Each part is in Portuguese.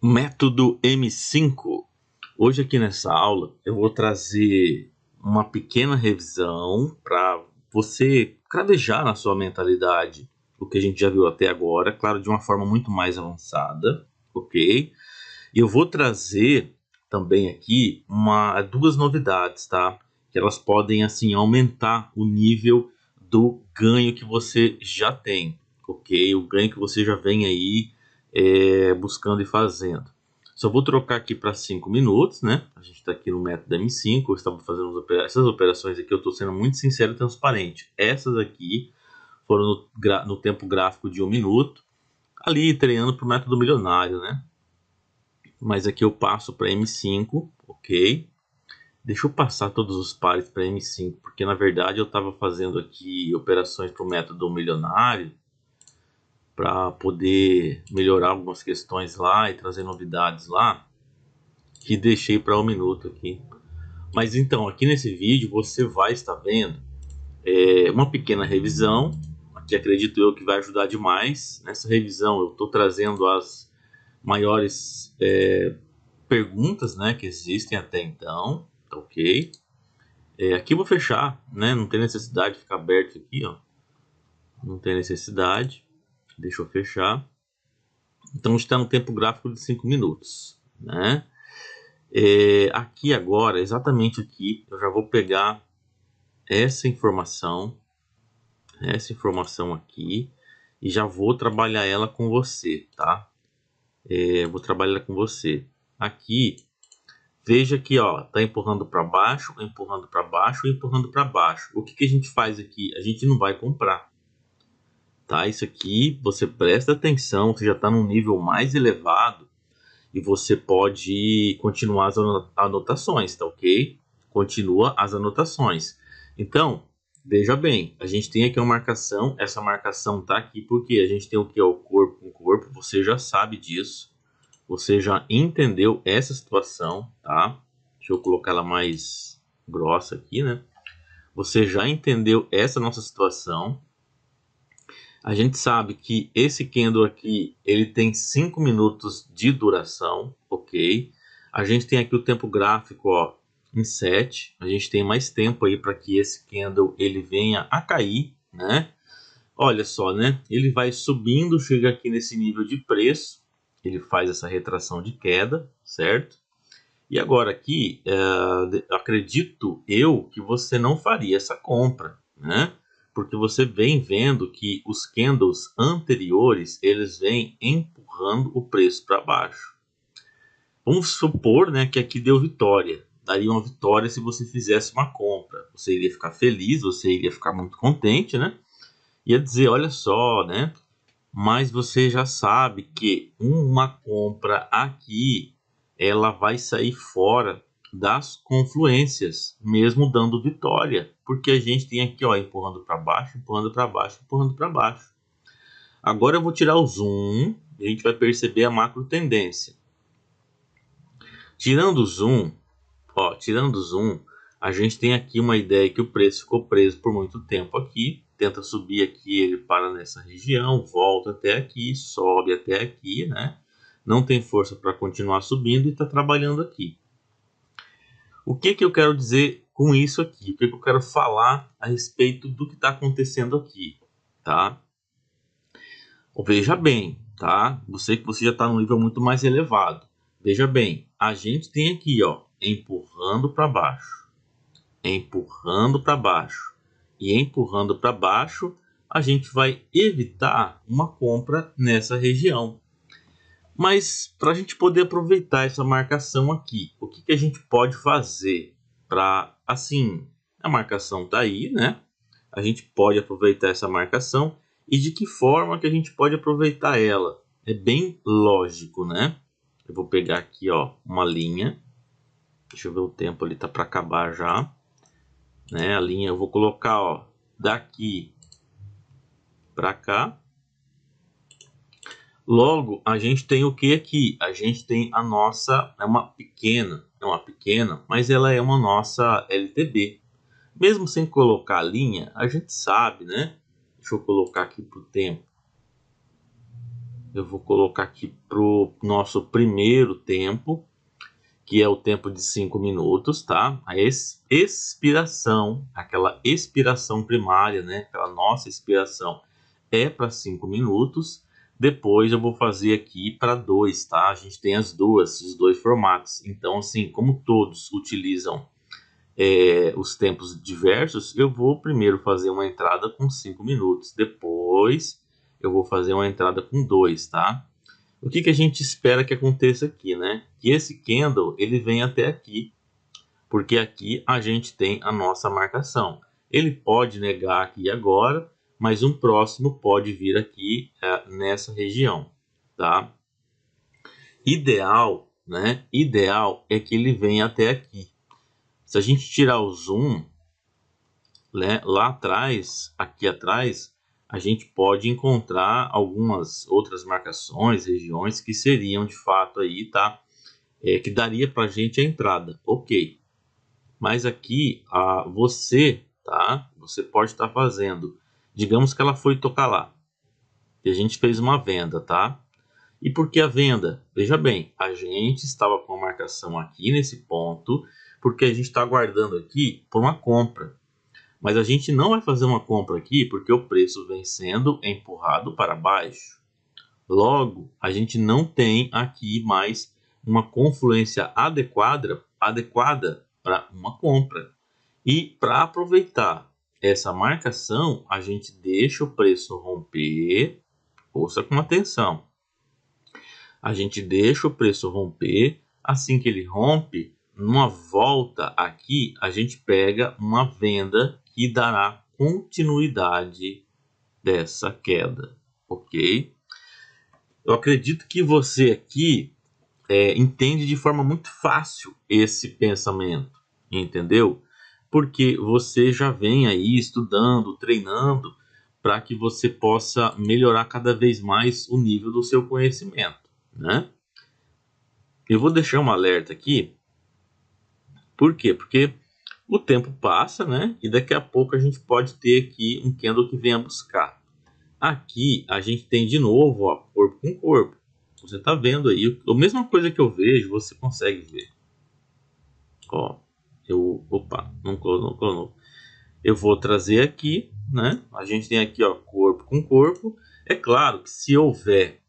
Método M5. Hoje aqui nessa aula eu vou trazer uma pequena revisão para você cravejar na sua mentalidade o que a gente já viu até agora, claro, de uma forma muito mais avançada, ok? E eu vou trazer também aqui duas novidades, tá? Que elas podem assim aumentar o nível do ganho que você já tem, ok? O ganho que você já vem aí buscando e fazendo. Só vou trocar aqui para 5 minutos, né? A gente está aqui no método M5, eu estava fazendo essas operações aqui, eu estou sendo muito sincero e transparente. Essas aqui foram no tempo gráfico de 1 minuto, ali treinando para o método milionário, né? Mas aqui eu passo para M5, ok? Deixa eu passar todos os pares para M5, porque na verdade eu estava fazendo aqui operações para o método milionário, para poder melhorar algumas questões lá e trazer novidades lá, que deixei para 1 minuto aqui. Mas então, aqui nesse vídeo você vai estar vendo uma pequena revisão, que acredito eu que vai ajudar demais. Nessa revisão eu estou trazendo as maiores perguntas, né, que existem até então, ok? Aqui eu vou fechar, né, não tem necessidade de ficar aberto aqui, ó. Não tem necessidade, deixa eu fechar. Então está no tempo gráfico de 5 minutos, né? Aqui agora, exatamente aqui, eu já vou pegar essa informação aqui e já vou trabalhar ela com você, tá? Vou trabalhar com você. Aqui, veja que ó, tá empurrando para baixo, empurrando para baixo, empurrando para baixo. O que a gente faz aqui? A gente não vai comprar, tá? Isso aqui, você presta atenção, você já está num nível mais elevado e você pode continuar as anotações, tá ok? Continua as anotações. Então, veja bem, a gente tem aqui uma marcação, essa marcação tá aqui porque a gente tem o que? O corpo com corpo, você já sabe disso, você já entendeu essa situação, tá? Deixa eu colocar ela mais grossa aqui, né? Você já entendeu essa nossa situação. A gente sabe que esse candle aqui, ele tem 5 minutos de duração, ok? A gente tem aqui o tempo gráfico, ó, em 7. A gente tem mais tempo aí para que esse candle ele venha a cair, né? Olha só, né? Ele vai subindo, chega aqui nesse nível de preço, ele faz essa retração de queda, certo? E agora aqui, acredito eu que você não faria essa compra, né? Porque você vem vendo que os candles anteriores, eles vêm empurrando o preço para baixo. Vamos supor, né, que aqui deu vitória. Daria uma vitória se você fizesse uma compra. Você iria ficar feliz, você iria ficar muito contente, né? Ia dizer, olha só, né? Mas você já sabe que uma compra aqui ela vai sair fora das confluências, mesmo dando vitória, porque a gente tem aqui, ó, empurrando para baixo, empurrando para baixo, empurrando para baixo. Agora eu vou tirar o zoom e a gente vai perceber a macro tendência. Tirando o zoom, ó, tirando o zoom, a gente tem aqui uma ideia que o preço ficou preso por muito tempo aqui, tenta subir aqui, ele para nessa região, volta até aqui, sobe até aqui, né? Não tem força para continuar subindo e está trabalhando aqui. O que eu quero dizer com isso aqui? O que eu quero falar a respeito do que está acontecendo aqui, tá? Veja bem, tá? Você já está num nível muito mais elevado. Veja bem, a gente tem aqui, ó, empurrando para baixo, empurrando para baixo e empurrando para baixo, a gente vai evitar uma compra nessa região. Mas para a gente poder aproveitar essa marcação aqui, o que a gente pode fazer para, assim, a marcação tá aí, né? A gente pode aproveitar essa marcação e de que forma que a gente pode aproveitar ela? É bem lógico, né? Eu vou pegar aqui, ó, uma linha. Deixa eu ver o tempo, ali tá para acabar já, né? A linha eu vou colocar, ó, daqui para cá. Logo, a gente tem o que aqui? A gente tem a nossa, é uma pequena, mas ela é uma nossa LTB. Mesmo sem colocar a linha, a gente sabe, né? Deixa eu colocar aqui para o tempo. eu vou colocar aqui para o nosso primeiro tempo, que é o tempo de 5 minutos, tá? A expiração, aquela expiração primária, né? Aquela nossa expiração é para 5 minutos. Depois eu vou fazer aqui para 2, tá? A gente tem os dois formatos. Então, assim, como todos utilizam os tempos diversos, eu vou primeiro fazer uma entrada com 5 minutos. Depois eu vou fazer uma entrada com 2, tá? O que a gente espera que aconteça aqui, né? Que esse candle ele vem até aqui, porque aqui a gente tem a nossa marcação. Ele pode negar aqui agora, mas um próximo pode vir aqui nessa região, tá? Ideal, né? Ideal é que ele venha até aqui. Se a gente tirar o zoom, né, lá atrás, aqui atrás, a gente pode encontrar algumas outras marcações, regiões que seriam de fato aí, tá? Que daria para a gente a entrada, ok. Mas aqui, tá? Você pode estar fazendo, digamos que ela foi tocar lá, e a gente fez uma venda, tá? E por que a venda? Veja bem, a gente estava com a marcação aqui nesse ponto, porque a gente está aguardando aqui por uma compra. Mas a gente não vai fazer uma compra aqui porque o preço vem sendo empurrado para baixo. Logo, a gente não tem aqui mais uma confluência adequada para uma compra. E para aproveitar essa marcação, a gente deixa o preço romper. Ouça com atenção. A gente deixa o preço romper. Assim que ele rompe, numa volta aqui, a gente pega uma venda que dará continuidade dessa queda, ok? Eu acredito que você aqui entende de forma muito fácil esse pensamento, entendeu? Porque você já vem aí estudando, treinando, para que você possa melhorar cada vez mais o nível do seu conhecimento, né? Eu vou deixar um alerta aqui. Por quê? Porque o tempo passa, né? E daqui a pouco a gente pode ter aqui um candle que venha buscar. Aqui a gente tem de novo, ó, corpo com corpo. Você tá vendo aí, a mesma coisa que eu vejo, você consegue ver. Ó, opa, não colou. Eu vou trazer aqui, né? A gente tem aqui, ó, corpo com corpo. É claro que se houver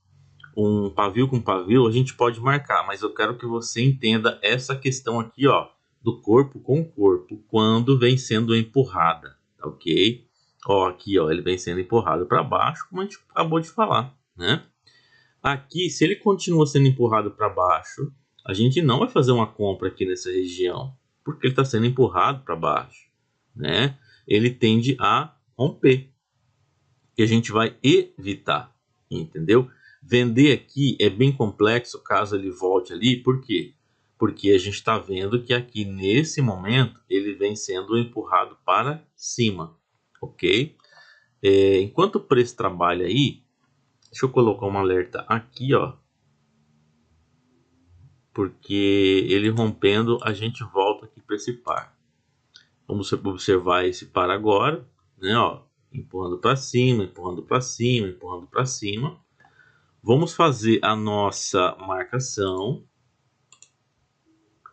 um pavio com pavio, a gente pode marcar, mas eu quero que você entenda essa questão aqui, ó, do corpo com corpo, quando vem sendo empurrada, ok? Ó, aqui, ó, ele vem sendo empurrado para baixo, como a gente acabou de falar, né? Aqui, se ele continua sendo empurrado para baixo, a gente não vai fazer uma compra aqui nessa região, porque ele está sendo empurrado para baixo, né? Ele tende a romper, e a gente vai evitar, entendeu? Vender aqui é bem complexo caso ele volte ali, por quê? Porque a gente está vendo que aqui nesse momento ele vem sendo empurrado para cima, ok? Enquanto o preço trabalha aí, deixa eu colocar um alerta aqui, ó, porque ele rompendo a gente volta aqui para esse par. Vamos observar esse par agora, né? Ó, empurrando para cima, empurrando para cima, empurrando para cima. Vamos fazer a nossa marcação.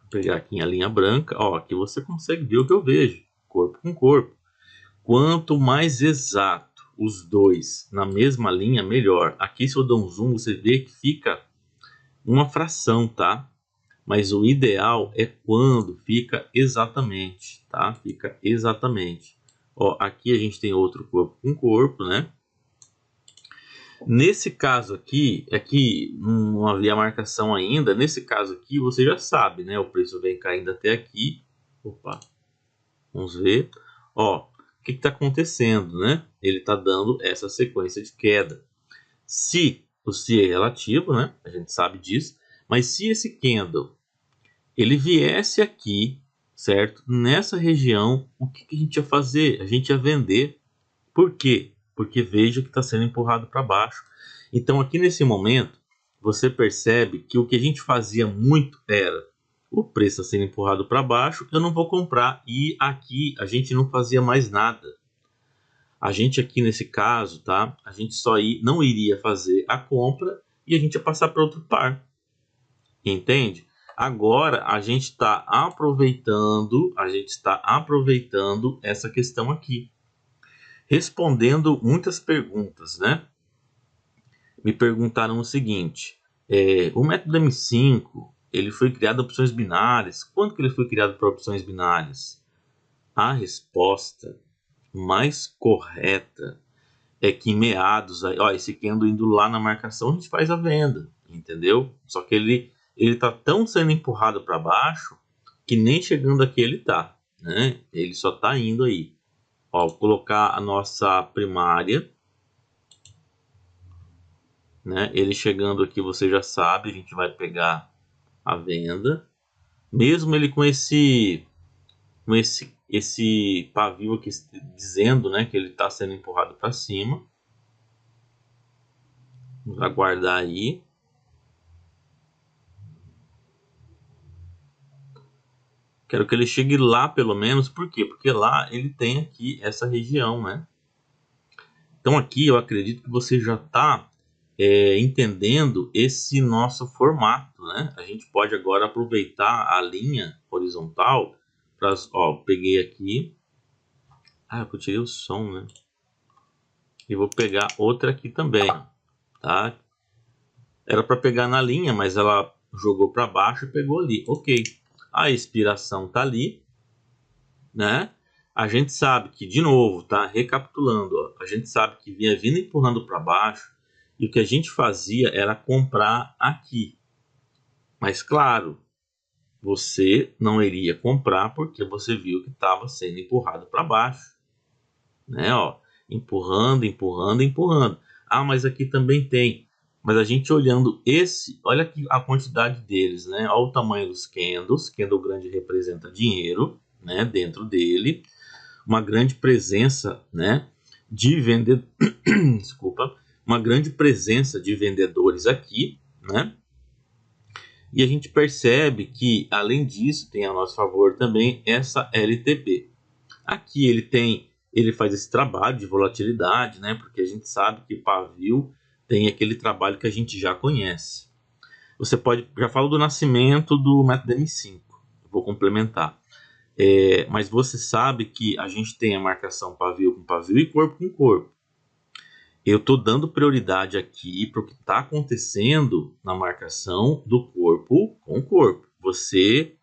Vou pegar aqui a linha branca. Ó, aqui você consegue ver o que eu vejo. Corpo com corpo. Quanto mais exato os dois na mesma linha, melhor. Aqui se eu dou um zoom, você vê que fica uma fração, tá? Mas o ideal é quando fica exatamente, tá? Fica exatamente. Ó, aqui a gente tem outro corpo com corpo, né? Nesse caso aqui, não havia marcação ainda. Nesse caso aqui, você já sabe, né? O preço vem caindo até aqui. Opa, vamos ver. Ó, o que está acontecendo, né? Ele está dando essa sequência de queda. Se o se é relativo, né? A gente sabe disso. Mas se esse candle ele viesse aqui, certo? Nessa região, o que a gente ia fazer? A gente ia vender. Por quê? Porque veja que está sendo empurrado para baixo. Então aqui nesse momento, você percebe que o que a gente fazia muito era o preço está sendo empurrado para baixo, eu não vou comprar. E aqui a gente não fazia mais nada. A gente aqui nesse caso, tá? A gente não iria fazer a compra e a gente ia passar para outro par. Entende? Agora a gente está aproveitando essa questão aqui, respondendo muitas perguntas, né? Me perguntaram o seguinte: o método M5 ele foi criado para opções binárias. Quando que ele foi criado para opções binárias? A resposta mais correta é que em meados, ó, esse candle indo lá na marcação, a gente faz a venda, entendeu? Só que ele tá tão sendo empurrado para baixo que nem chegando aqui ele tá, né? Ele só tá indo aí. Ó, vou colocar a nossa primária, né? Ele chegando aqui, você já sabe, a gente vai pegar a venda. Mesmo ele com esse pavio aqui dizendo, né, que ele está sendo empurrado para cima. Vamos aguardar aí. Quero que ele chegue lá pelo menos, por quê? Porque lá ele tem aqui essa região, né? Então aqui eu acredito que você já está entendendo esse nosso formato, né? A gente pode agora aproveitar a linha horizontal para, ó, peguei aqui. Ah, eu tirei o som, né? E vou pegar outra aqui também, tá? Era para pegar na linha, mas ela jogou para baixo e pegou ali. Ok. A expiração tá ali, né? A gente sabe que, de novo, tá? Recapitulando, ó, a gente sabe que vinha vindo empurrando para baixo e o que a gente fazia era comprar aqui. Mas, claro, você não iria comprar porque você viu que estava sendo empurrado para baixo, né? Ó, empurrando, empurrando, empurrando. Ah, mas aqui também tem. Mas a gente olhando esse, olha aqui a quantidade deles, né? Olha o tamanho dos candles. Candle grande representa dinheiro, né? Dentro dele. Uma grande presença, né? De vendedores. Desculpa. Uma grande presença de vendedores aqui, né? E a gente percebe que, além disso, tem a nosso favor também essa LTP. Aqui ele faz esse trabalho de volatilidade, né? Porque a gente sabe que pavio tem aquele trabalho que a gente já conhece. Você pode, já falo do nascimento do método M5, vou complementar. Mas você sabe que a gente tem a marcação pavio com pavio e corpo com corpo. Eu estou dando prioridade aqui para o que está acontecendo na marcação do corpo com corpo. Você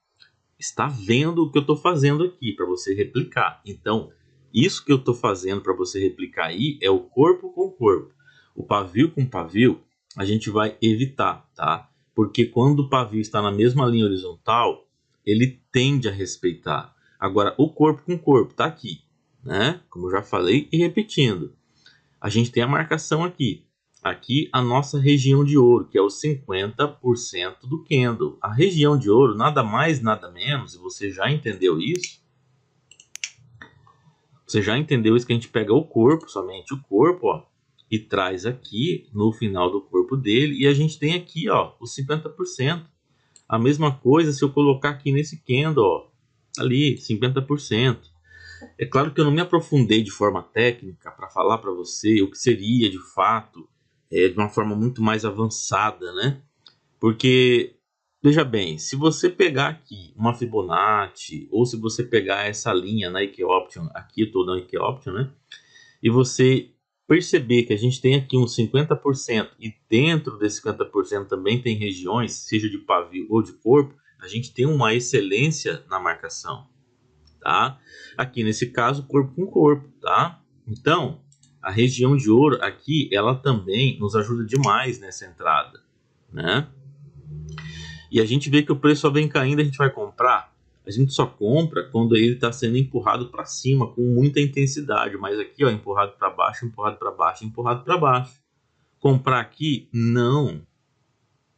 está vendo o que eu estou fazendo aqui para você replicar. Então, isso que eu estou fazendo para você replicar aí é o corpo com corpo. O pavio com pavio a gente vai evitar, tá? Porque quando o pavio está na mesma linha horizontal, ele tende a respeitar. Agora, o corpo com corpo está aqui, né? Como eu já falei e repetindo, a gente tem a marcação aqui. Aqui a nossa região de ouro, que é os 50% do candle. A região de ouro, nada mais, nada menos, e você já entendeu isso? Você já entendeu isso que a gente pega o corpo, somente o corpo, ó, e traz aqui no final do corpo dele, e a gente tem aqui, ó, os 50%. A mesma coisa se eu colocar aqui nesse candle, ó, ali, 50%. É claro que eu não me aprofundei de forma técnica para falar para você o que seria de fato de uma forma muito mais avançada, né? Porque, veja bem, se você pegar aqui uma Fibonacci, ou se você pegar essa linha na Ike Option, aqui eu estou na Ike Option, né? E você perceber que a gente tem aqui uns 50% e dentro desse 50% também tem regiões, seja de pavio ou de corpo, a gente tem uma excelência na marcação, tá? Aqui nesse caso, corpo com corpo, tá? Então, a região de ouro aqui, ela também nos ajuda demais nessa entrada, né? E a gente vê que o preço só vem caindo, a gente vai comprar. A gente só compra quando ele está sendo empurrado para cima com muita intensidade, mas aqui, ó, empurrado para baixo, empurrado para baixo, empurrado para baixo. Comprar aqui, não,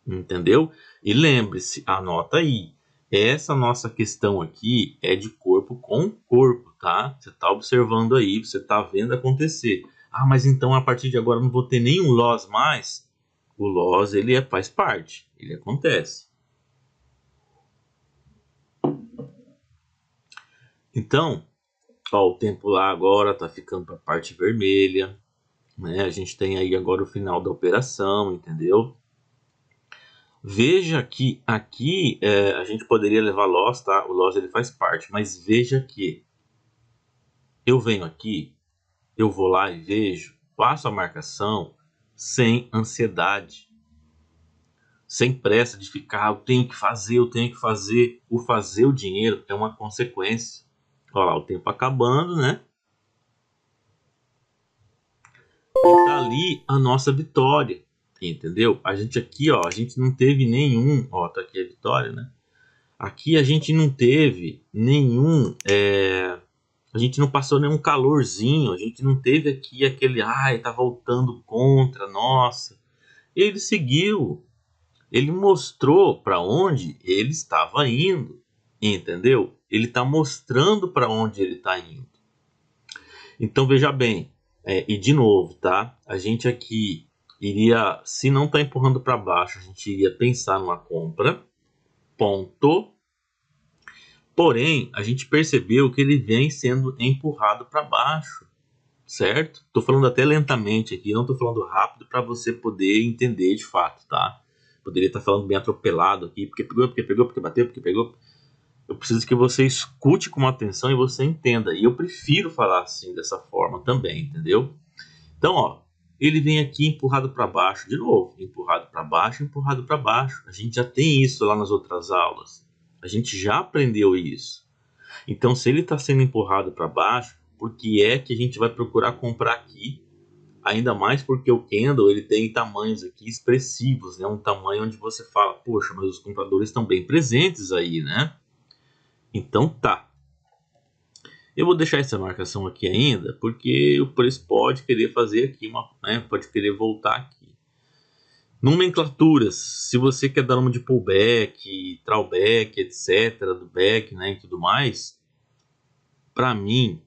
entendeu? E lembre-se, anota aí, essa nossa questão aqui é de corpo com corpo, tá? Você está observando aí, você está vendo acontecer. Ah, mas então a partir de agora não vou ter nenhum loss mais? O loss, ele faz parte, ele acontece. Então, Ó, o tempo lá agora tá ficando para a parte vermelha, né? A gente tem aí agora o final da operação, entendeu? Veja que aqui a gente poderia levar loss, tá? O loss ele faz parte, mas veja que eu venho aqui, eu vou lá e vejo, faço a marcação sem ansiedade, sem pressa de ficar, eu tenho que fazer, eu tenho que fazer. O fazer o dinheiro é uma consequência. Olha lá, o tempo acabando, né? E tá ali a nossa vitória, entendeu? A gente aqui, ó, a gente não teve nenhum, ó, tá aqui a vitória, né? Aqui a gente não teve nenhum, a gente não passou nenhum calorzinho, a gente não teve aqui aquele, ai, tá voltando contra, nossa. Ele seguiu, ele mostrou para onde ele estava indo, entendeu? Ele tá mostrando para onde ele tá indo. Então veja bem, e de novo, tá? A gente aqui iria, se não tá empurrando para baixo, a gente iria pensar numa compra, ponto. Porém, a gente percebeu que ele vem sendo empurrado para baixo, certo? Tô falando até lentamente aqui, não tô falando rápido para você poder entender de fato, tá? Poderia estar falando bem atropelado aqui, porque pegou, porque pegou, porque bateu, porque pegou. Eu preciso que você escute com atenção e você entenda. E eu prefiro falar assim, dessa forma também, entendeu? Então, ó, ele vem aqui empurrado para baixo, de novo, empurrado para baixo, empurrado para baixo. A gente já tem isso lá nas outras aulas. A gente já aprendeu isso. Então, se ele está sendo empurrado para baixo, por que é que a gente vai procurar comprar aqui? Ainda mais porque o candle ele tem tamanhos aqui expressivos, né? Um tamanho onde você fala, poxa, mas os compradores estão bem presentes aí, né? Então tá. Eu vou deixar essa marcação aqui ainda, porque o preço pode querer fazer aqui pode querer voltar aqui. Nomenclaturas, se você quer dar nome de pullback, throwback, etc, do back, né, e tudo mais, para mim,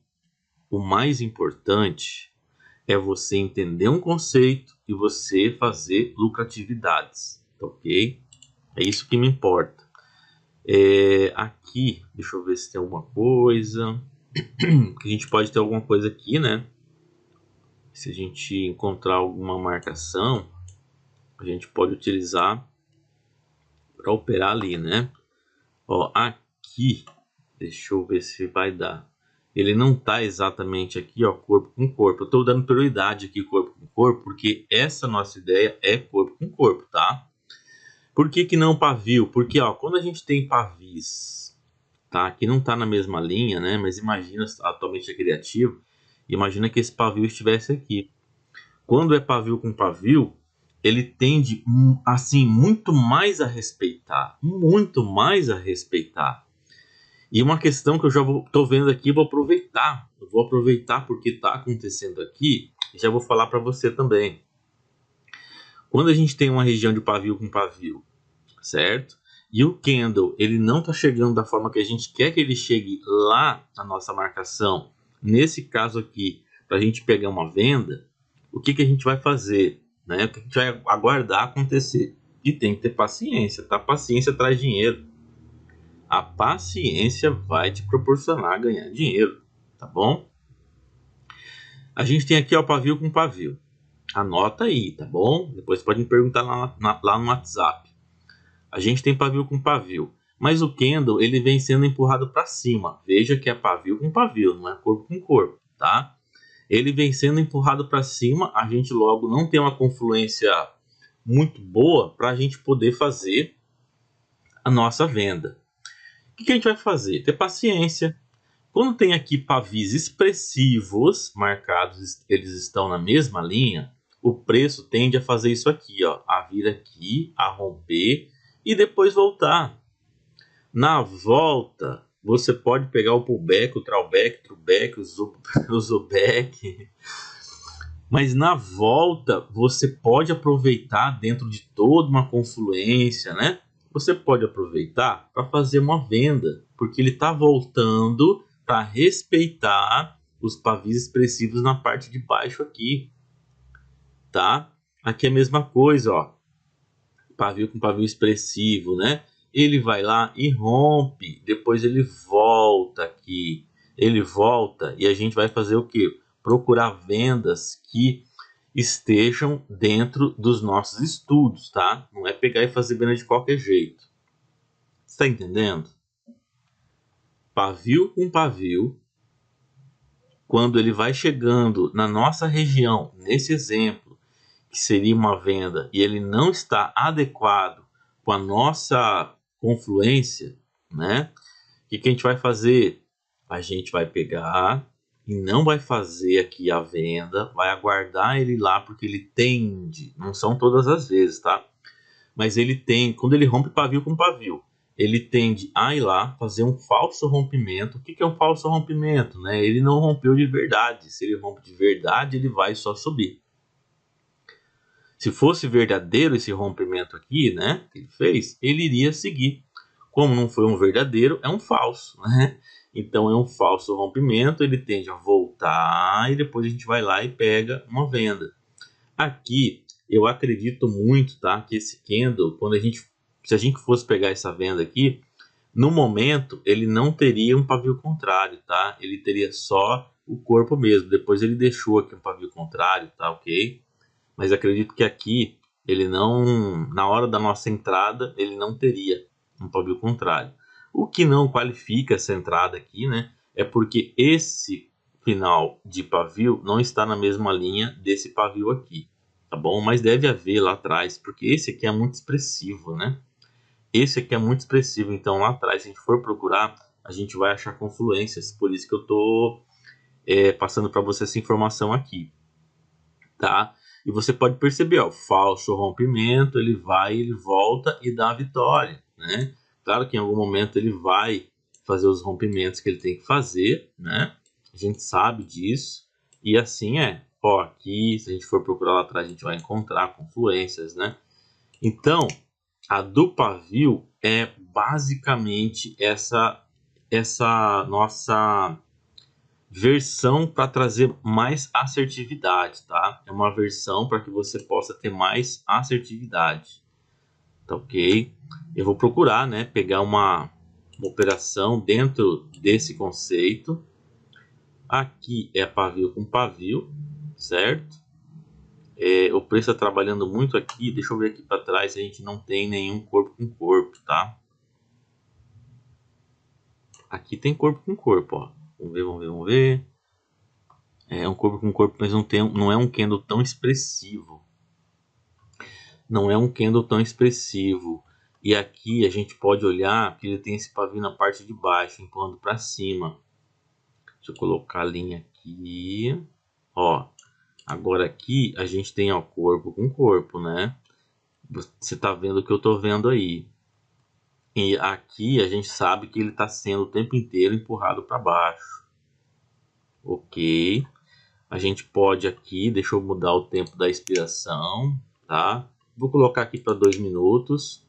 o mais importante é você entender um conceito e você fazer lucratividades, ok? É isso que me importa. Aqui, deixa eu ver se tem alguma coisa. A gente pode ter alguma coisa aqui, né? Se a gente encontrar alguma marcação, a gente pode utilizar para operar ali, né? Ó, aqui, deixa eu ver se vai dar. Ele não tá exatamente aqui, ó, corpo com corpo. Eu tô dando prioridade aqui, corpo com corpo, porque essa nossa ideia é corpo com corpo, tá? Por que que não pavio? Porque, ó, quando a gente tem pavis, tá? Que não tá na mesma linha, né? Mas imagina, atualmente é criativo, imagina que esse pavio estivesse aqui. Quando é pavio com pavio, ele tende, assim, muito mais a respeitar. Muito mais a respeitar. E uma questão que eu já tô vendo aqui, vou aproveitar. Eu vou aproveitar porque tá acontecendo aqui e já vou falar para você também. Quando a gente tem uma região de pavio com pavio, certo? E o candle, ele não tá chegando da forma que a gente quer que ele chegue lá na nossa marcação. Nesse caso aqui, para a gente pegar uma venda, o que que a gente vai fazer? Né? O que a gente vai aguardar acontecer? E tem que ter paciência, tá? Paciência traz dinheiro. A paciência vai te proporcionar ganhar dinheiro, tá bom? A gente tem aqui o pavio com pavio. Anota aí, tá bom? Depois pode me perguntar lá no WhatsApp. A gente tem pavio com pavio, mas o candle ele vem sendo empurrado para cima. Veja que é pavio com pavio, não é corpo com corpo, tá? Ele vem sendo empurrado para cima, a gente logo não tem uma confluência muito boa para a gente poder fazer a nossa venda. O que a gente vai fazer? Ter paciência. Quando tem aqui pavis expressivos marcados, eles estão na mesma linha, o preço tende a fazer isso aqui, ó, a vir aqui, a romper e depois voltar. Na volta, você pode pegar o pullback, o throwback, o zuback, mas na volta você pode aproveitar dentro de toda uma confluência, né? Você pode aproveitar para fazer uma venda, porque ele está voltando para respeitar os pavis expressivos na parte de baixo aqui, tá? Aqui é a mesma coisa, ó, pavio com pavio expressivo, né? Ele vai lá e rompe, depois ele volta aqui, ele volta e a gente vai fazer o quê? Procurar vendas que estejam dentro dos nossos estudos, tá? Não é pegar e fazer venda de qualquer jeito. Está entendendo? Pavio com pavio, quando ele vai chegando na nossa região, nesse exemplo, que seria uma venda, e ele não está adequado com a nossa confluência, né? O que a gente vai fazer? A gente vai pegar e não vai fazer aqui a venda, vai aguardar ele lá, porque ele tende, não são todas as vezes, tá? Mas ele tem, quando ele rompe pavio com pavio, ele tende a ir lá fazer um falso rompimento. O que é um falso rompimento? Né? Ele não rompeu de verdade. Se ele rompe de verdade, ele vai só subir. Se fosse verdadeiro esse rompimento aqui, né, que ele fez, ele iria seguir. Como não foi um verdadeiro, é um falso, né? Então é um falso rompimento, ele tende a voltar e depois a gente vai lá e pega uma venda. Aqui eu acredito muito, tá, que esse candle, se a gente fosse pegar essa venda aqui, no momento ele não teria um pavio contrário, tá? Ele teria só o corpo mesmo. Depois ele deixou aqui um pavio contrário, tá, ok? Mas acredito que aqui ele não, na hora da nossa entrada, ele não teria um pavio contrário. O que não qualifica essa entrada aqui, né, é porque esse final de pavio não está na mesma linha desse pavio aqui, tá bom? Mas deve haver lá atrás, porque esse aqui é muito expressivo, né? Esse aqui é muito expressivo, então lá atrás, se a gente for procurar, a gente vai achar confluências, por isso que eu tô passando para você essa informação aqui, tá? E você pode perceber, ó, falso rompimento, ele vai, ele volta e dá a vitória, né? Claro que em algum momento ele vai fazer os rompimentos que ele tem que fazer, né? A gente sabe disso. E assim é. Ó, aqui, se a gente for procurar lá atrás, a gente vai encontrar confluências, né? Então, a do pavio é basicamente essa nossa versão para trazer mais assertividade, tá? É uma versão para que você possa ter mais assertividade, tá ok? Eu vou procurar, né, pegar uma operação dentro desse conceito. Aqui é pavio com pavio, certo? O preço está trabalhando muito aqui. Deixa eu ver aqui para trás, a gente não tem nenhum corpo com corpo, tá? Aqui tem corpo com corpo, ó. Vamos ver, vamos ver, vamos ver. É um corpo com corpo, mas não é um candle tão expressivo. Não é um candle tão expressivo. E aqui a gente pode olhar que ele tem esse pavio na parte de baixo, empurrando para cima. Deixa eu colocar a linha aqui. Ó, agora aqui a gente tem, ó, corpo com corpo, né? Você tá vendo o que eu tô vendo aí. E aqui a gente sabe que ele está sendo o tempo inteiro empurrado para baixo. Ok. A gente pode aqui, deixa eu mudar o tempo da expiração, tá? Vou colocar aqui para 2 minutos.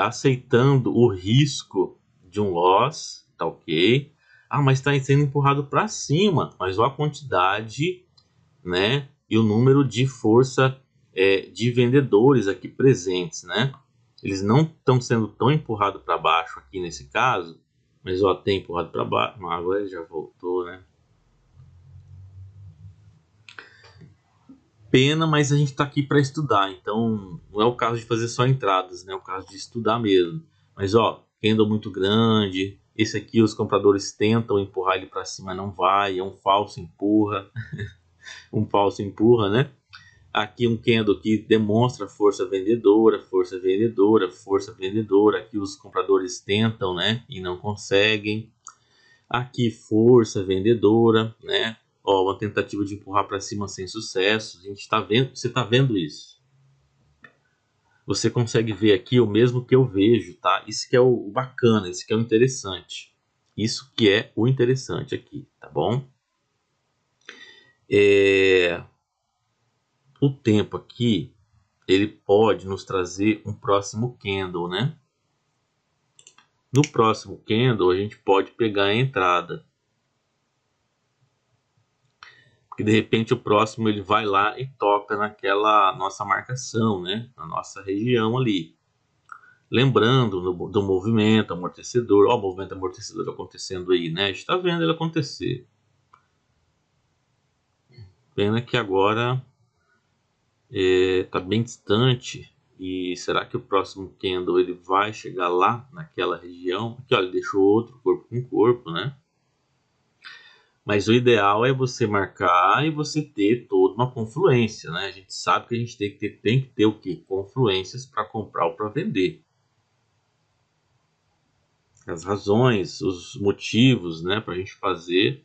Aceitando o risco de um loss, tá ok? Ah, mas está sendo empurrado para cima. Mas olha a quantidade, né? E o número de força de vendedores aqui presentes, né? Eles não estão sendo tão empurrados para baixo aqui nesse caso, mas ó, tem empurrado para baixo. Mas agora ele já voltou, né? Pena, mas a gente está aqui para estudar, então não é o caso de fazer só entradas, né? É o caso de estudar mesmo. Mas ó, candle muito grande. Esse aqui os compradores tentam empurrar ele para cima, não vai, é um falso empurra, um falso empurra, né? Aqui um candle que demonstra força vendedora, força vendedora, força vendedora. Aqui os compradores tentam, né? E não conseguem. Aqui força vendedora, né? Ó, uma tentativa de empurrar para cima sem sucesso. A gente está vendo, você está vendo isso? Você consegue ver aqui o mesmo que eu vejo, tá? Isso que é o bacana, isso que é o interessante. Isso que é o interessante aqui, tá bom? O tempo aqui, ele pode nos trazer um próximo candle, né? No próximo candle, a gente pode pegar a entrada. Porque de repente o próximo ele vai lá e toca naquela nossa marcação, né? Na nossa região ali. Lembrando do movimento amortecedor. Ó, o movimento amortecedor acontecendo aí, né? A gente está vendo ele acontecer. Pena que agora está bem distante. E será que o próximo candle ele vai chegar lá naquela região? Aqui, ó, ele deixou outro corpo com corpo, né? Mas o ideal é você marcar e você ter toda uma confluência, né? A gente sabe que a gente tem que ter o quê? Confluências para comprar ou para vender. As razões, os motivos, né, para a gente fazer.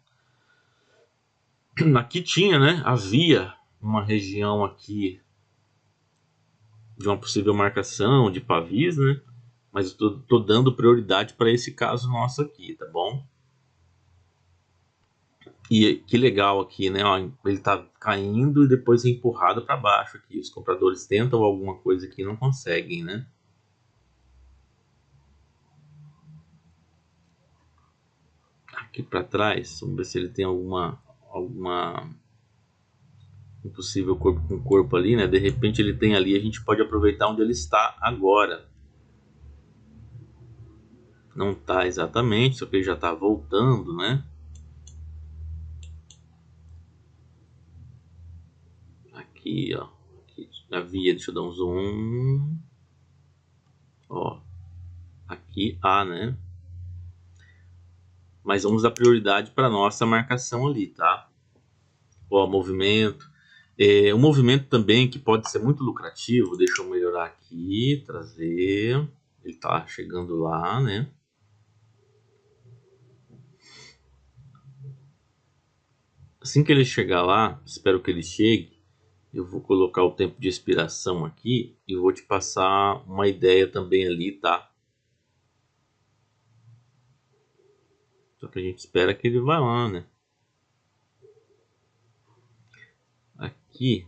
Aqui tinha, né? Havia uma região aqui de uma possível marcação de pavis, né? Mas eu tô dando prioridade para esse caso nosso aqui, tá bom? E que legal aqui, né? Ó, ele tá caindo e depois é empurrado para baixo aqui. Os compradores tentam alguma coisa aqui e não conseguem, né? Aqui para trás, vamos ver se ele tem alguma impossível corpo com corpo ali, né? De repente ele tem ali, a gente pode aproveitar onde ele está agora. Não tá exatamente, só que ele já tá voltando, né? Aqui, ó. Aqui, havia, deixa eu dar um zoom. Ó. Aqui há, né? Mas vamos dar prioridade para nossa marcação ali, tá? Ó, movimento. O movimento também que pode ser muito lucrativo. Deixa eu melhorar aqui, trazer. Ele tá chegando lá, né? Assim que ele chegar lá, espero que ele chegue. Eu vou colocar o tempo de expiração aqui e vou te passar uma ideia também ali, tá? Só que a gente espera que ele vá lá, né? Aqui.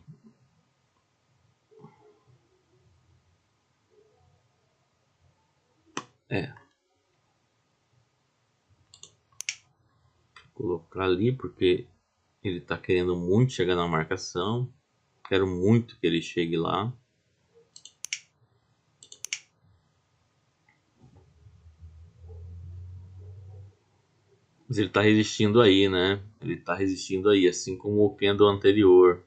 Vou colocar ali porque ele tá querendo muito chegar na marcação. Quero muito que ele chegue lá. Mas ele tá resistindo aí, né? Ele tá resistindo aí, assim como o candle anterior.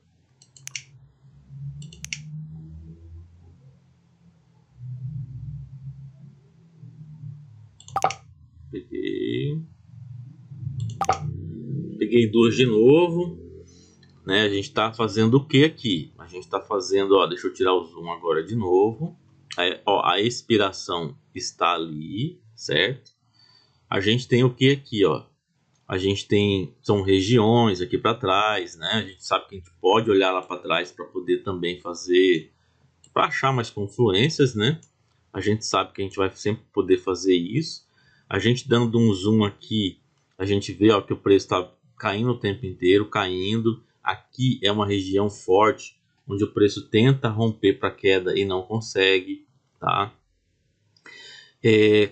Peguei. Peguei duas de novo. Né? A gente tá fazendo o que aqui? A gente tá fazendo, ó, deixa eu tirar o zoom agora de novo. Aí, ó, a expiração está ali, certo? A gente tem o que aqui, ó? A gente tem, são regiões aqui para trás, né? A gente sabe que a gente pode olhar lá para trás para poder também fazer, para achar mais confluências, né? A gente sabe que a gente vai sempre poder fazer isso. A gente dando um zoom aqui, a gente vê, ó, que o preço está caindo o tempo inteiro, caindo. Aqui é uma região forte, onde o preço tenta romper para queda e não consegue, tá?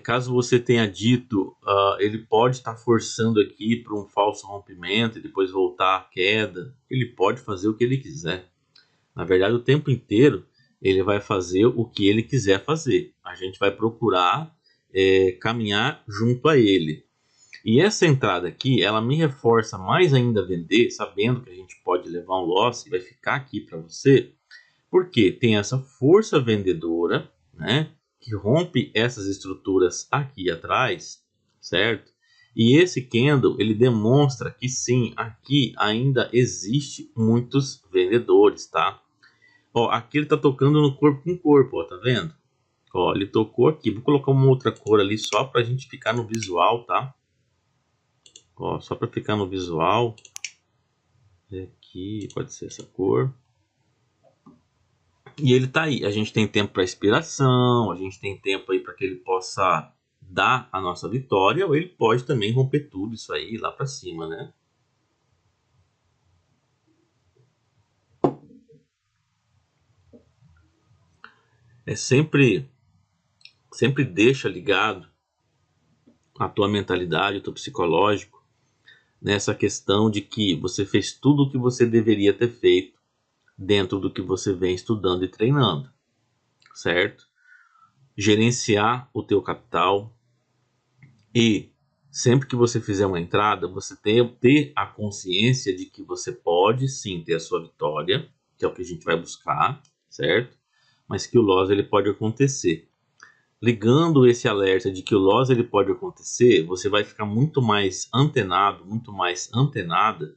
Caso você tenha dito, ele pode estar forçando aqui para um falso rompimento e depois voltar à queda. Ele pode fazer o que ele quiser. Na verdade, o tempo inteiro ele vai fazer o que ele quiser fazer. A gente vai procurar caminhar junto a ele. E essa entrada aqui, ela me reforça mais ainda a vender, sabendo que a gente pode levar um loss e vai ficar aqui para você, porque tem essa força vendedora, né, que rompe essas estruturas aqui atrás, certo? E esse candle, ele demonstra que sim, aqui ainda existe muitos vendedores, tá? Ó, aqui ele tá tocando no corpo com corpo, ó, tá vendo? Ó, ele tocou aqui. Vou colocar uma outra cor ali só pra gente ficar no visual, tá? Ó, só pra ficar no visual. Aqui, pode ser essa cor. E ele tá aí. A gente tem tempo para expiração, a gente tem tempo aí para que ele possa dar a nossa vitória, ou ele pode também romper tudo isso aí lá para cima, né? Sempre deixa ligado a tua mentalidade, o teu psicológico nessa questão de que você fez tudo o que você deveria ter feito dentro do que você vem estudando e treinando, certo? gerenciar o teu capital e sempre que você fizer uma entrada, você ter a consciência de que você pode sim ter a sua vitória, que é o que a gente vai buscar, certo? Mas que o loss ele pode acontecer. Ligando esse alerta de que o loss ele pode acontecer, você vai ficar muito mais antenado, muito mais antenada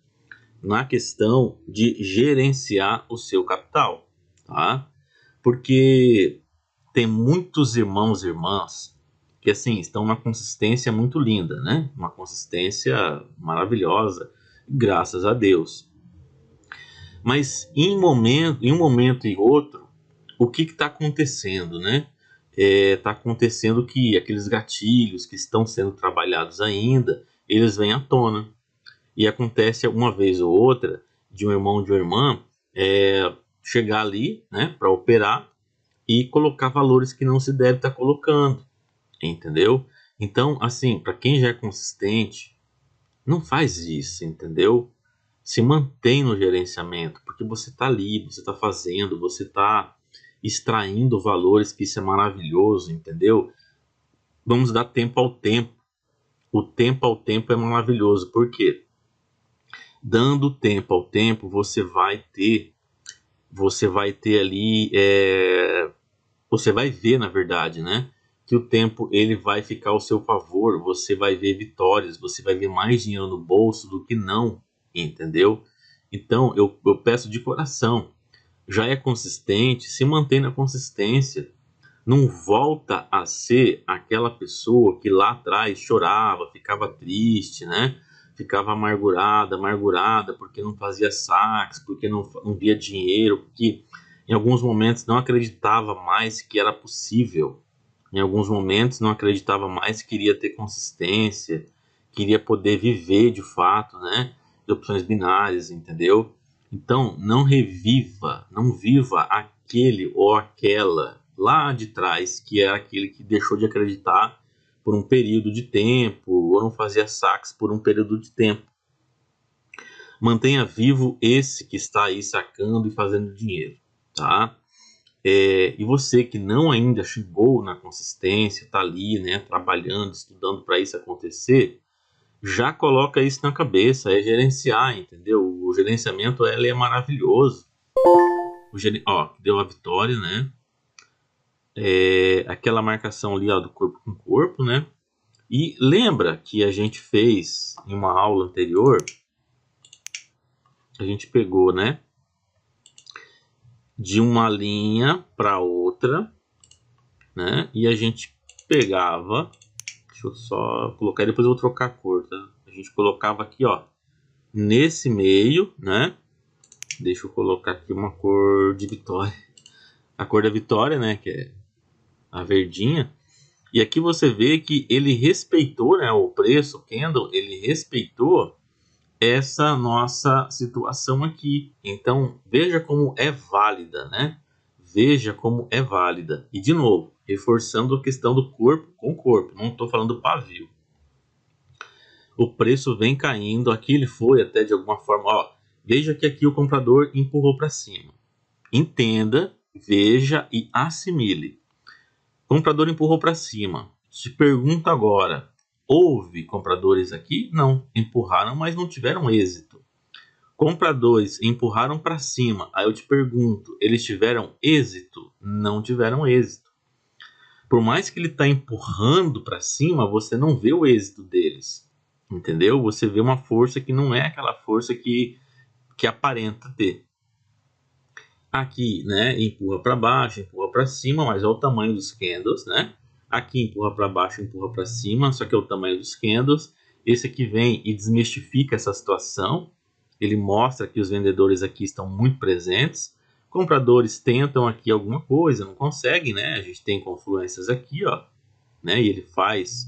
na questão de gerenciar o seu capital, tá? Porque tem muitos irmãos e irmãs que assim estão numa consistência muito linda, né? Uma consistência maravilhosa, graças a Deus. Mas em um momento e outro, o que está acontecendo, né? Está acontecendo que aqueles gatilhos que estão sendo trabalhados ainda, eles vêm à tona. E acontece uma vez ou outra de um irmão ou de uma irmã chegar ali, né, para operar e colocar valores que não se deve estar colocando, entendeu? Então, assim, para quem já é consistente, não faz isso, entendeu? Se mantém no gerenciamento, porque você está ali, você está fazendo, você está extraindo valores, que isso é maravilhoso, entendeu? Vamos dar tempo ao tempo. O tempo ao tempo é maravilhoso, por quê? Dando tempo ao tempo, você vai ter ali, você vai ver, na verdade, né, que o tempo ele vai ficar ao seu favor, você vai ver vitórias, você vai ver mais dinheiro no bolso do que não, entendeu? Então, eu peço de coração, já é consistente, se mantém na consistência, não volta a ser aquela pessoa que lá atrás chorava, ficava triste, né? Ficava amargurada porque não fazia saques, porque não via dinheiro, porque em alguns momentos não acreditava mais que era possível. Em alguns momentos não acreditava mais que iria ter consistência, queria poder viver de fato, né? De opções binárias, entendeu? Então, não reviva, não viva aquele ou aquela lá de trás, que é aquele que deixou de acreditar por um período de tempo, ou não fazia saques por um período de tempo. Mantenha vivo esse que está aí sacando e fazendo dinheiro, tá? E você que não ainda chegou na consistência, está ali, né, trabalhando, estudando para isso acontecer, já coloca isso na cabeça, é gerenciar, entendeu? O gerenciamento ele é maravilhoso. Ó, deu a vitória, né? Aquela marcação ali, ó, do corpo com corpo, né? E lembra que a gente fez em uma aula anterior, a gente pegou, né, de uma linha para outra, né? E a gente pegava, deixa eu só colocar, depois eu vou trocar a cor, tá? A gente colocava aqui, ó, nesse meio, né? Deixa eu colocar aqui uma cor de vitória. A cor da vitória, né, que é a verdinha. E aqui você vê que ele respeitou, né, o preço, o candle, ele respeitou essa nossa situação aqui. Então, veja como é válida, né? Veja como é válida. E, de novo, reforçando a questão do corpo com corpo. Não estou falando do pavio. O preço vem caindo. Aqui ele foi até de alguma forma. Ó, veja que aqui o comprador empurrou para cima. Entenda, veja e assimile. O comprador empurrou para cima. Te pergunto agora, houve compradores aqui? Não, empurraram, mas não tiveram êxito. Compradores empurraram para cima. Aí eu te pergunto, eles tiveram êxito? Não tiveram êxito. Por mais que ele está empurrando para cima, você não vê o êxito deles. Entendeu? Você vê uma força que não é aquela força que aparenta ter. Aqui, né, empurra para baixo, empurra para cima, mas olha o tamanho dos candles, né? Aqui empurra para baixo, empurra para cima, só que é o tamanho dos candles. Esse aqui vem e desmistifica essa situação. Ele mostra que os vendedores aqui estão muito presentes. Compradores tentam aqui alguma coisa, não conseguem, né? A gente tem confluências aqui, ó, né? E ele faz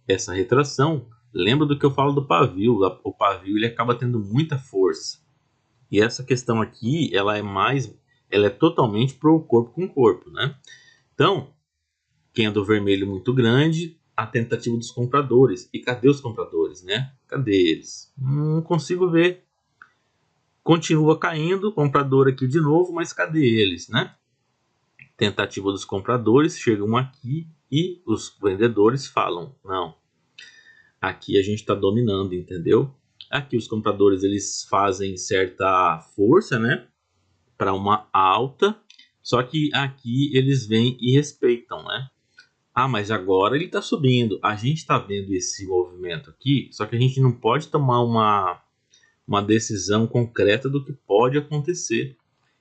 essa retração. Lembra do que eu falo do pavio? O pavio ele acaba tendo muita força. E essa questão aqui, ela é totalmente pro corpo com corpo, né? Então, candle vermelho muito grande, a tentativa dos compradores. E cadê os compradores, né? Cadê eles? Não consigo ver. Continua caindo, comprador aqui de novo, mas cadê eles, né? tentativa dos compradores, chegam aqui e os vendedores falam, não, aqui a gente está dominando, entendeu? Aqui os compradores eles fazem certa força, né, para uma alta, só que aqui eles vêm e respeitam, né? Ah, mas agora ele está subindo. A gente está vendo esse movimento aqui, só que a gente não pode tomar uma decisão concreta do que pode acontecer.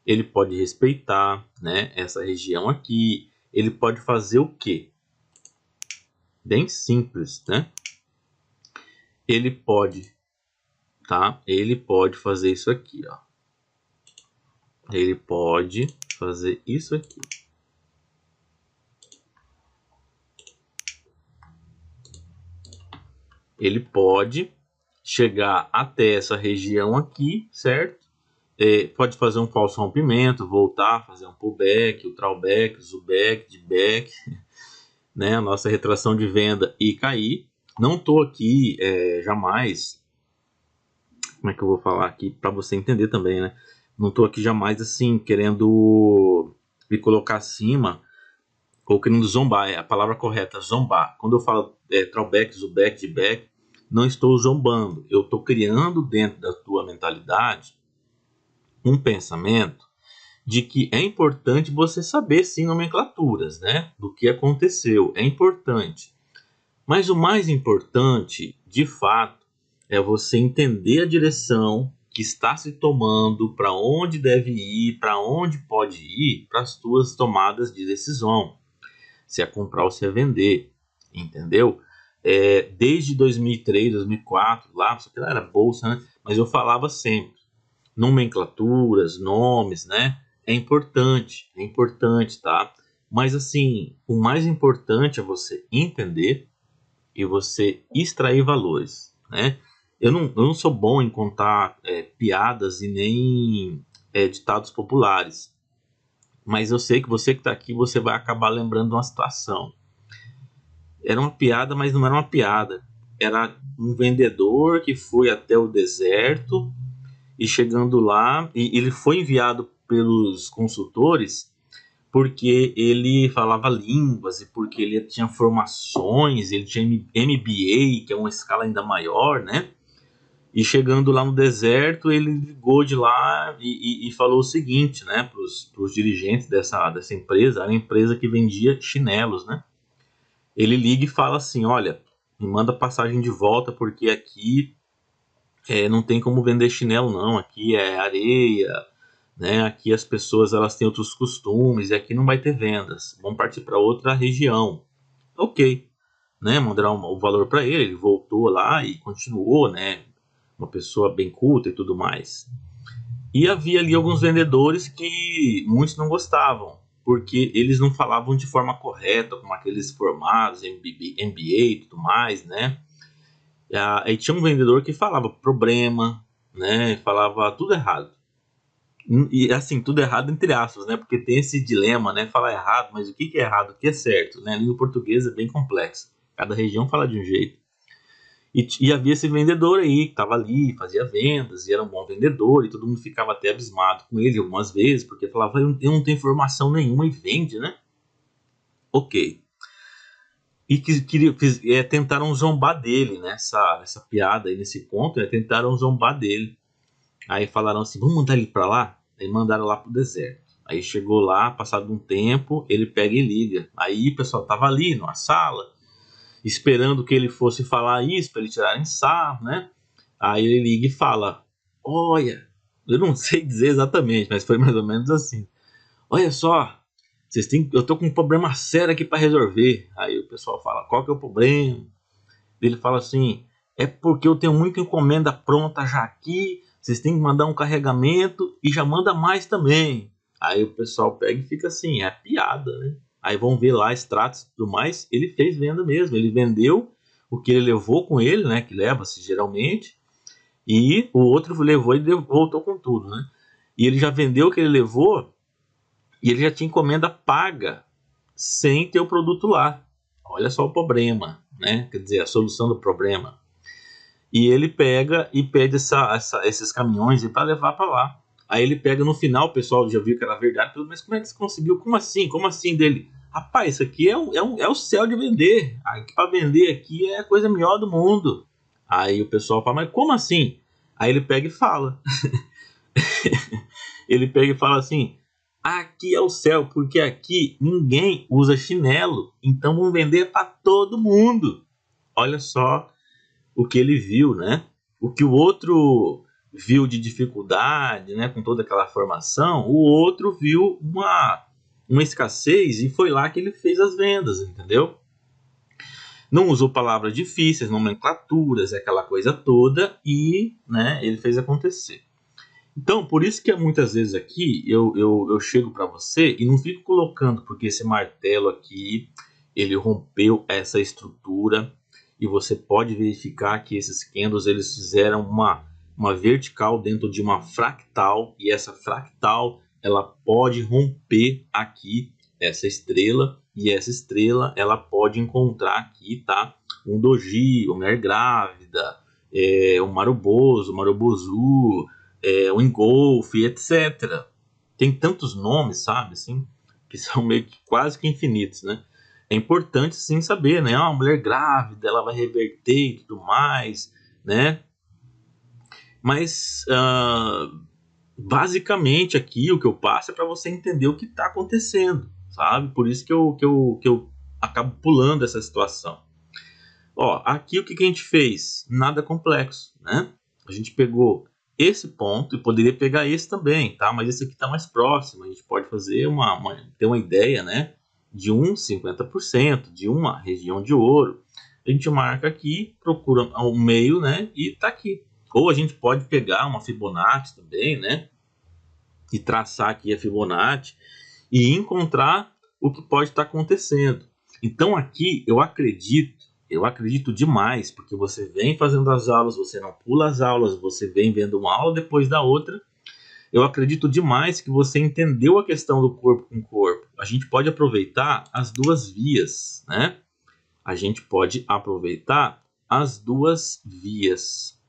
Ele pode respeitar, né, essa região aqui. Ele pode fazer o quê? Bem simples, né? Ele pode, tá? Ele pode fazer isso aqui, ó. Ele pode fazer isso aqui. Ele pode chegar até essa região aqui, certo? Pode fazer um falso rompimento, voltar, fazer um pullback, o trawlback, o zubback, dback, né? A nossa retração de venda e cair. Não estou aqui jamais, como é que eu vou falar aqui para você entender também, né? Não estou aqui jamais assim querendo me colocar acima ou querendo zombar, é a palavra correta, zombar. Quando eu falo trawlback, zubback, dback, não estou zombando, eu estou criando dentro da tua mentalidade um pensamento de que é importante você saber sim nomenclaturas, né, do que aconteceu, é importante. Mas o mais importante, de fato, é você entender a direção que está se tomando, para onde deve ir, para onde pode ir, para as tuas tomadas de decisão, se é comprar ou se é vender, entendeu? Desde 2003, 2004, lá, só que lá era bolsa, né? Mas eu falava sempre, nomenclaturas, nomes, né? É importante, tá? Mas assim, o mais importante é você entender e você extrair valores, né? Eu não sou bom em contar piadas e nem ditados populares, mas eu sei que você que está aqui, você vai acabar lembrando uma situação. Era uma piada, mas não era uma piada. Era um vendedor que foi até o deserto e chegando lá, e ele foi enviado pelos consultores porque ele falava línguas e porque ele tinha formações, ele tinha MBA, que é uma escala ainda maior, né? E chegando lá no deserto, ele ligou de lá e falou o seguinte, né, para os dirigentes dessa empresa, era uma empresa que vendia chinelos, né? Ele liga e fala assim, olha, me manda passagem de volta porque aqui não tem como vender chinelo não, aqui é areia, né? Aqui as pessoas elas têm outros costumes e aqui não vai ter vendas. Vamos partir para outra região. Ok, né? Mandaram o valor para ele, ele voltou lá e continuou, né? Uma pessoa bem culta e tudo mais. E havia ali alguns vendedores que muitos não gostavam, porque eles não falavam de forma correta, como aqueles formados, MBA e tudo mais, né? Aí tinha um vendedor que falava problema, né? Falava tudo errado. E assim, tudo errado entre aspas, né? Porque tem esse dilema, né? Falar errado, mas o que é errado, o que é certo, né? A língua portuguesa é bem complexa. Cada região fala de um jeito. E havia esse vendedor aí, que estava ali, fazia vendas, e era um bom vendedor, e todo mundo ficava até abismado com ele algumas vezes, porque falava, eu não tenho informação nenhuma e vende, né? Ok. E tentaram zombar dele nessa piada aí, nesse ponto, tentaram zombar dele. Aí falaram assim, vamos mandar ele para lá? Aí mandaram lá pro deserto. Aí chegou lá, passado um tempo, ele pega e liga. Aí o pessoal tava ali numa sala, esperando que ele fosse falar isso, para ele tirarem sarro, né? Aí ele liga e fala, olha, eu não sei dizer exatamente, mas foi mais ou menos assim. Olha só, eu tô com um problema sério aqui para resolver. Aí o pessoal fala, qual que é o problema? Ele fala assim, é porque eu tenho muita encomenda pronta já aqui, vocês têm que mandar um carregamento e já manda mais também. Aí o pessoal pega e fica assim, é piada, né? Aí vão ver lá extratos e tudo mais, ele fez venda mesmo, ele vendeu o que ele levou com ele, né, que leva-se geralmente, e o outro levou e voltou com tudo, né? E ele já vendeu o que ele levou e ele já tinha encomenda paga sem ter o produto lá. Olha só o problema, né? Quer dizer, a solução do problema. E ele pega e pede esses caminhões para levar para lá. Aí ele pega no final, o pessoal já viu que era verdade, mas como é que você conseguiu? Como assim? Como assim dele? Rapaz, isso aqui é o céu de vender. Aqui para vender aqui é a coisa melhor do mundo. Aí o pessoal fala, mas como assim? Aí ele pega e fala. Ele pega e fala assim: aqui é o céu, porque aqui ninguém usa chinelo, então vão vender para todo mundo. Olha só o que ele viu, né? O que o outro viu de dificuldade, né? Com toda aquela formação, o outro viu uma escassez e foi lá que ele fez as vendas, entendeu? Não usou palavras difíceis, nomenclaturas, aquela coisa toda e, né? Ele fez acontecer. Então, por isso que muitas vezes aqui eu chego para você e não fico colocando, porque esse martelo aqui, ele rompeu essa estrutura e você pode verificar que esses candles, eles fizeram uma vertical dentro de uma fractal e essa fractal, ela pode romper aqui essa estrela e essa estrela, ela pode encontrar aqui, tá? Um doji, uma mulher grávida, um maruboso, marubozu, o engolfe, etc. Tem tantos nomes, sabe, assim, que são meio que quase que infinitos, né? É importante, sim, saber, né? Uma mulher grávida, ela vai reverter e tudo mais, né? Mas, basicamente, aqui, o que eu passo é para você entender o que está acontecendo, sabe? Por isso que eu acabo pulando essa situação. Ó, aqui o que a gente fez? Nada complexo, né? A gente pegou esse ponto e poderia pegar esse também, tá? Mas esse aqui está mais próximo. A gente pode fazer ter uma ideia, né? De 50%, de uma região de ouro. A gente marca aqui, procura o meio, né? E tá aqui. Ou a gente pode pegar uma Fibonacci também, né? E traçar aqui a Fibonacci e encontrar o que pode estar acontecendo. Então aqui eu acredito demais, porque você vem fazendo as aulas, você não pula as aulas, você vem vendo uma aula depois da outra. Eu acredito demais que você entendeu a questão do corpo com corpo. A gente pode aproveitar as duas vias, né? A gente pode aproveitar as duas vias.